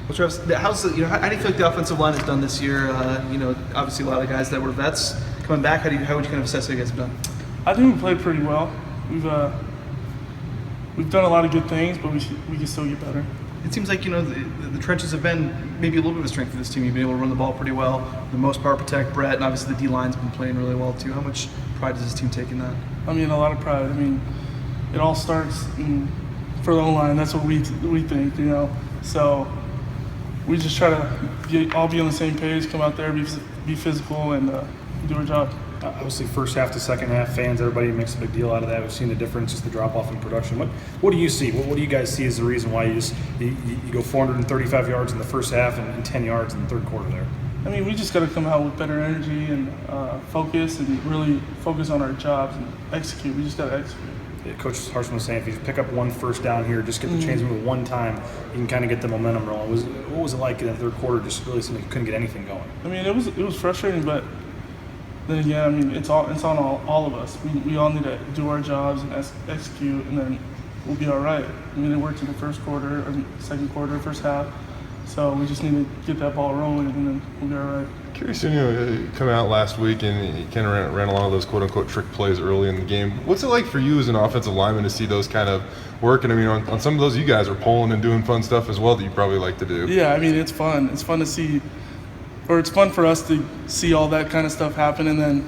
Well, Travis, how do you feel like the offensive line has done this year? Obviously a lot of guys that were vets coming back. How would you kind of assess how you guys have done? I think we played pretty well. We've done a lot of good things, but we can still get better. It seems like the trenches have been maybe a little bit of a strength of this team. You've been able to run the ball pretty well, for the most part protect Brett, and obviously the D line's been playing really well too. How much pride does this team take in that? I mean, a lot of pride. I mean, it all starts for the O-line. That's what we think, So we just try to all be on the same page, come out there, be physical, and do our job. Obviously, first half to second half, fans, everybody makes a big deal out of that. We've seen the difference, just the drop-off in production. What do you see? What do you guys see as the reason why you go 435 yards in the first half and 10 yards in the third quarter there? I mean, we just got to come out with better energy and focus and really focus on our jobs and execute. We just got to execute. Yeah, Coach Harsin was saying if you just pick up one first down here, just get the chains moving one time, you can kind of get the momentum rolling. What was it like in the third quarter? Just really seemed like you couldn't get anything going. I mean, it was frustrating, but then again, I mean, it's on all of us. We all need to do our jobs and execute, and then we'll be all right. I mean, it worked in the first quarter, or second quarter, first half. So we just need to get that ball rolling, and then we'll be all right. Curious, coming out last week and you kind of ran a lot of those quote-unquote trick plays early in the game. What's it like for you as an offensive lineman to see those kind of work? And I mean, on some of those, you guys are pulling and doing fun stuff as well that you probably like to do. Yeah, I mean, it's fun. It's fun to see, or it's fun for us to see all that kind of stuff happen and then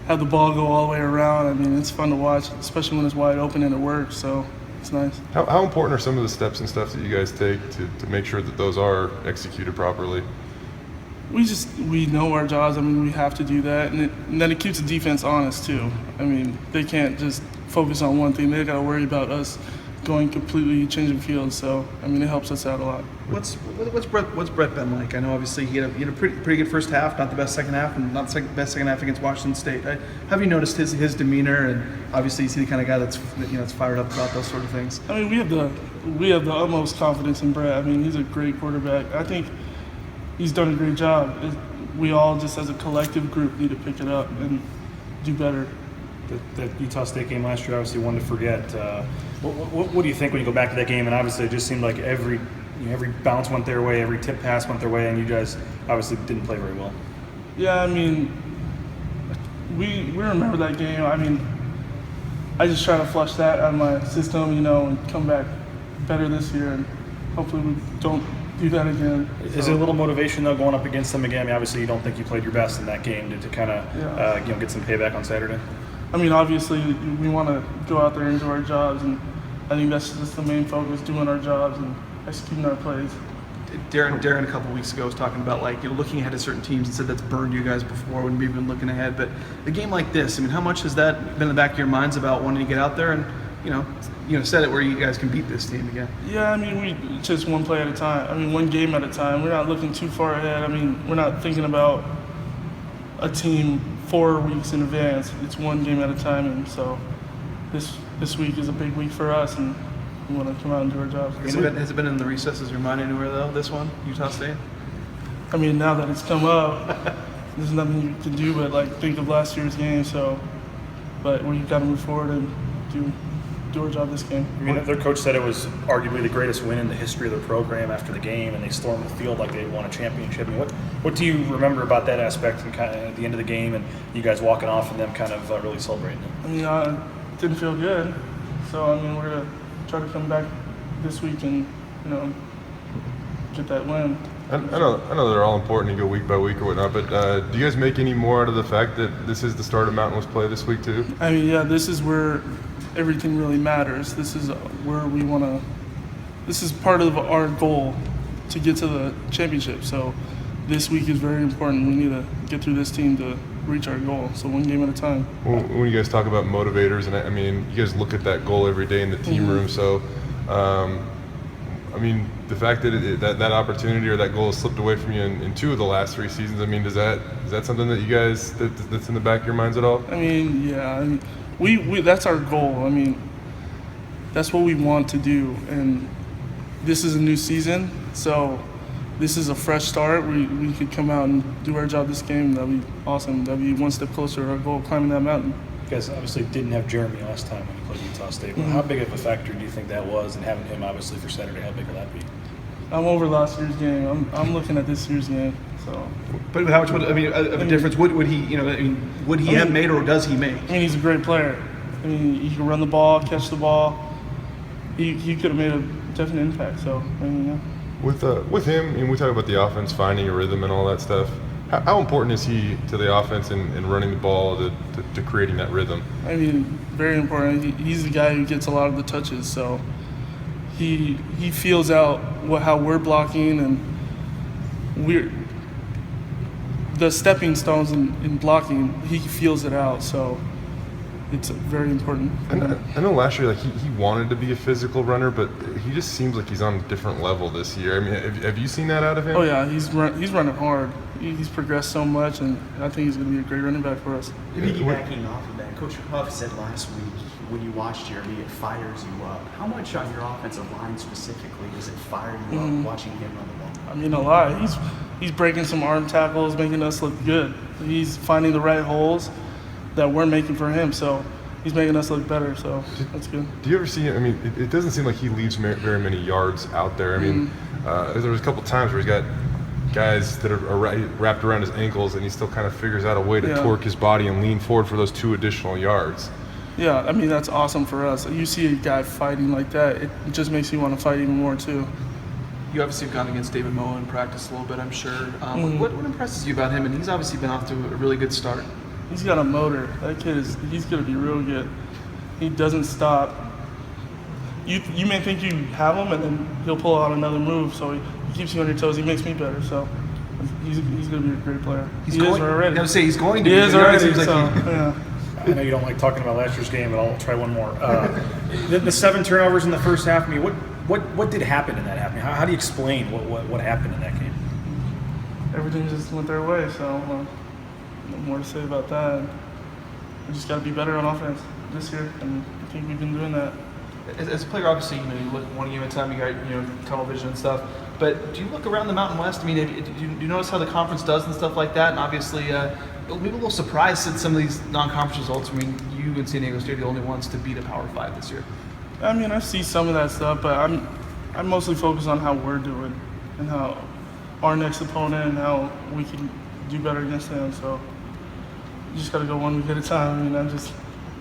have the ball go all the way around. I mean, it's fun to watch, especially when it's wide open and it works. So it's nice. How important are some of the steps and stuff that you guys take to make sure that those are executed properly? We know our jobs. I mean, we have to do that, and then it keeps the defense honest too. I mean, they can't just focus on one thing. They got to worry about us going completely changing fields. So I mean, it helps us out a lot. What's Brett been like? I know obviously he had a pretty good first half, not the best second half, and not the best second half against Washington State. Have you noticed his demeanor? And obviously, he's the kind of guy that's fired up about those sort of things. I mean, we have the utmost confidence in Brett. I mean, he's a great quarterback. I think he's done a great job. We all, just as a collective group, need to pick it up and do better. That Utah State game last year, obviously one to forget. What do you think when you go back to that game? And obviously it just seemed like every bounce went their way, every tip pass went their way, and you guys obviously didn't play very well. Yeah, I mean, we remember that game. I mean, I just try to flush that out of my system, and come back better this year, and hopefully we don't do that again. Is it a little motivation though going up against them again? I mean, obviously you don't think you played your best in that game to kind of get some payback on Saturday. I mean, obviously we want to go out there and do our jobs, and I think that's just the main focus: doing our jobs and executing our plays. Darren a couple weeks ago was talking about looking ahead at certain teams and said that's burned you guys before when we've been looking ahead. But a game like this, I mean, how much has that been in the back of your minds about wanting to get out there and set it where you guys can beat this team again? Yeah, I mean, we just one play at a time. I mean, one game at a time. We're not looking too far ahead. I mean, we're not thinking about a team 4 weeks in advance. It's one game at a time, and so this week is a big week for us, and we want to come out and do our jobs. Has it been in the recesses of your mind anywhere though? This one, Utah State. I mean, now that it's come up, there's nothing you can do but think of last year's game. So, but we've got to move forward and do our job this game. I mean, their coach said it was arguably the greatest win in the history of the program after the game, and they stormed the field like they won a championship. I mean, what do you remember about that aspect and kind of at the end of the game and you guys walking off and them kind of really celebrating it? I mean, it didn't feel good. So, I mean, we're going to try to come back this week and, get that win. I know they're all important. You go week by week or whatnot, but do you guys make any more out of the fact that this is the start of Mountain West play this week too? I mean, yeah, this is where everything really matters. This is where we want to. This is part of our goal to get to the championship. So this week is very important. We need to get through this team to reach our goal. So one game at a time. When you guys talk about motivators, and I mean, you guys look at that goal every day in the team room. So, I mean, the fact that that opportunity or that goal has slipped away from you in 2 of the last 3 seasons. I mean, is that something that you guys that's in the back of your minds at all? I mean, yeah. I mean, we that's our goal. I mean, that's what we want to do, and this is a new season, so this is a fresh start. We could come out and do our job this game. That'd be awesome. That'd be one step closer to our goal, climbing that mountain. You guys obviously didn't have Jeremy last time when you played Utah State. How big of a factor do you think that was, and having him obviously for Saturday, how big will that be? I'm over last year's game. I'm looking at this year's game. So, But how much would of a difference would he would he have made, or does he make? I mean, he's a great player. I mean, he can run the ball, catch the ball. He could have made a definite impact. So, I mean, yeah. With him, we talk about the offense finding a rhythm and all that stuff. How important is he to the offense and running the ball to creating that rhythm? I mean, very important. He's the guy who gets a lot of the touches, so he feels out how we're blocking, and the stepping stones in blocking. He feels it out, so it's very important. I know last year, like he wanted to be a physical runner, but he just seems like he's on a different level this year. I mean, have you seen that out of him? Oh yeah, he's running hard. He's progressed so much, and I think he's going to be a great running back for us. Piggybacking off of that, Coach Huff said last week, when you watch Jeremy, it fires you up. How much on your offensive line specifically does it fire you up watching him run the ball? I mean, a lot. He's breaking some arm tackles, making us look good. He's finding the right holes that we're making for him, so he's making us look better, so that's good. Do you ever see him? I mean, it doesn't seem like he leaves very many yards out there. I mean, there was a couple times where he's got guys that are wrapped around his ankles, and he still kind of figures out a way to torque his body and lean forward for those 2 additional yards. Yeah, I mean, that's awesome for us. You see a guy fighting like that, it just makes you want to fight even more, too. You obviously have gone against David Moa in practice a little bit, I'm sure. What impresses you about him? And he's obviously been off to a really good start. He's got a motor. That kid he's going to be real good. He doesn't stop. You may think you have him, and then he'll pull out another move, so he keeps you on your toes. He makes me better, so he's going to be a great player. He is already. I was going to say he's going to He be. is It already already, seems so, like yeah. I know you don't like talking about last year's game, but I'll try one more. The 7 turnovers in the first half. I mean, what did happen in that half? I mean, how do you explain what happened in that game? Everything just went their way, so no more to say about that. We just got to be better on offense this year, and I think we've been doing that. As a player, obviously, you look one game at a time. You got tunnel vision and stuff. But do you look around the Mountain West? I mean, do you notice how the conference does and stuff like that? And obviously, we were a little surprised at some of these non-conference results. I mean, you and San Diego State are the only ones to beat a Power 5 this year. I mean, I see some of that stuff, but I'm mostly focused on how we're doing and how our next opponent and how we can do better against them. So you just got to go one week at a time. I mean, I just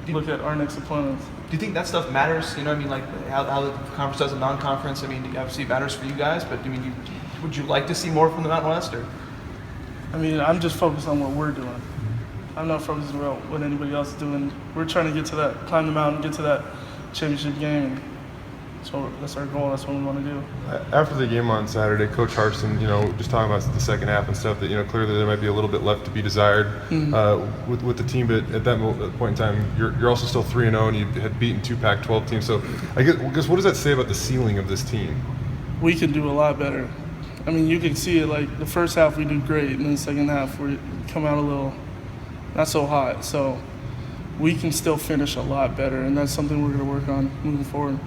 look at our next opponents. Do you think that stuff matters? You know, I mean, like how the conference does a non-conference. I mean, obviously it matters for you guys, but I mean, would you like to see more from the Mountain West? Or? I mean, I'm just focused on what we're doing. I'm not focused on what anybody else is doing. We're trying to get to that, climb the mountain, get to that championship game. So that's our goal. That's what we want to do. After the game on Saturday, Coach Hartson, just talking about the second half and stuff, that clearly there might be a little bit left to be desired with the team. But at that point in time, you're also still 3-0, and you had beaten 2 Pac-12 teams. So I guess what does that say about the ceiling of this team? We can do a lot better. I mean, you can see it. Like the first half, we do great, and then the second half, we come out a little not so hot. So we can still finish a lot better, and that's something we're going to work on moving forward.